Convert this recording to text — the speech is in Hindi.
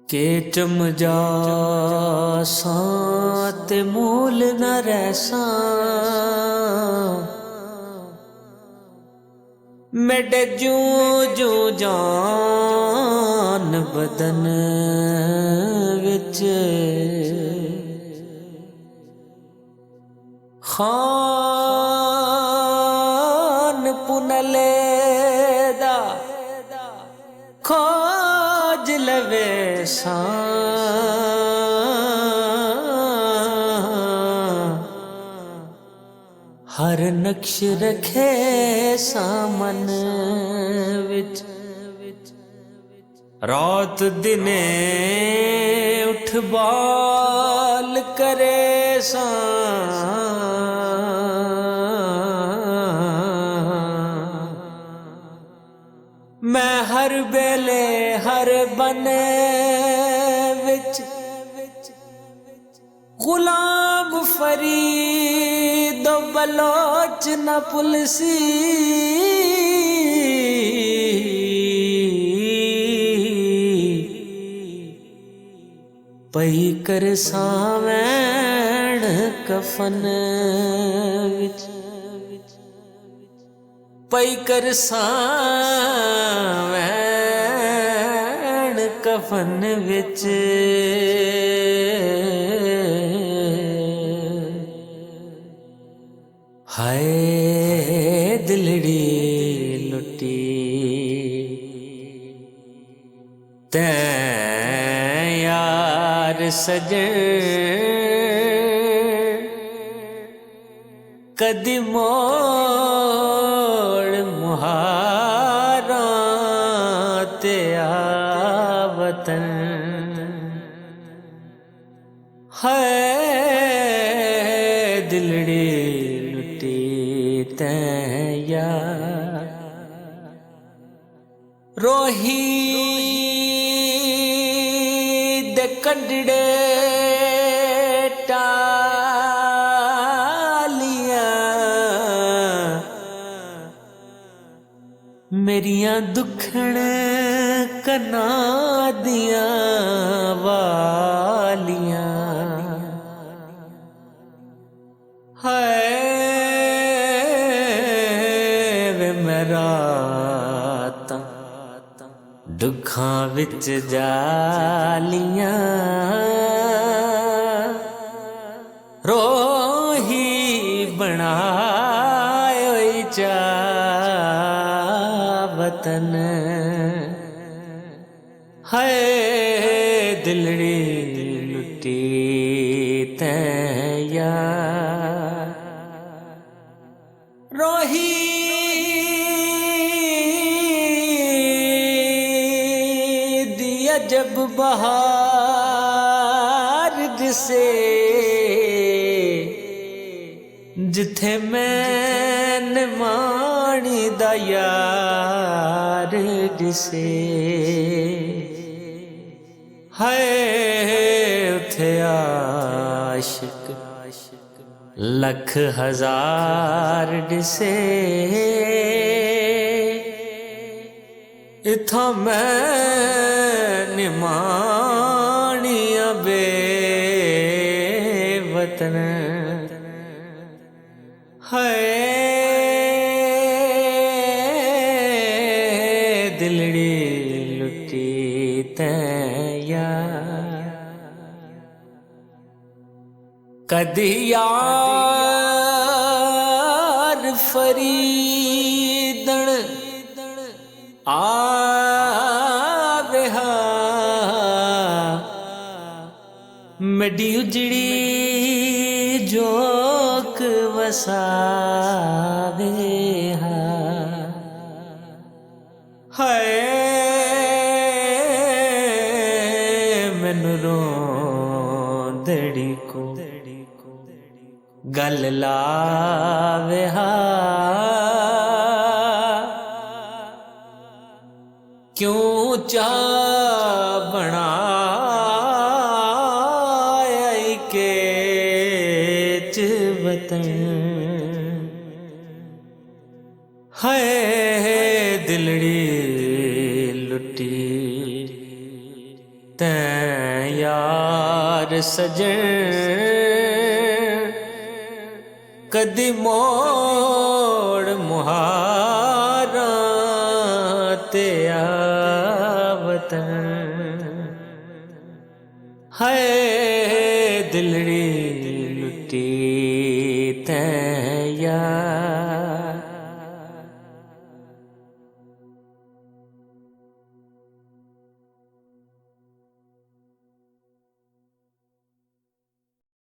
के चम जा ते मूल न रहसा मेरे जू जू जान बदन विच खान पुनले दा खोज लवे सा हर नक्श रखे सामन विच रात दिने उठ बाल करे सा मैं हर बेले हर बने विच गुलाम फरीद बलोच न पुलसी पई कर सावैण कफन विच पई कर सावैण कफन विच हाय दिलड़ी लुटी तैं यार सजन कदी मोड़ मुहारा ते आवतन है दिलड़ी लुटी तैं यार रोही दे कंडड़े मेरियां दुखण कना दियां वालियां हाय वे मेरा दुखां विच जालियां रोही बनाए चा वतन है दिलड़ी लुटी तैं यार रोही दिया जब बहार जिसे जिथे मैंने माणी दा यार जिसे है उथे आशिक लख हजार जिसे इथा मैंने माणिया बेवतन है दिलड़ी लुटी तैं यार कदी यार फरीदण आवेहा मेडी उजड़ी जोक वसावे हाय मैनू रोंदड़ी को गल लावे क्यों चा बना के वतन है दिलड़ी लुटी तैं सजन कदी मोड़ मुहारा ते आवतन है दिलड़ी लुटी तैं यार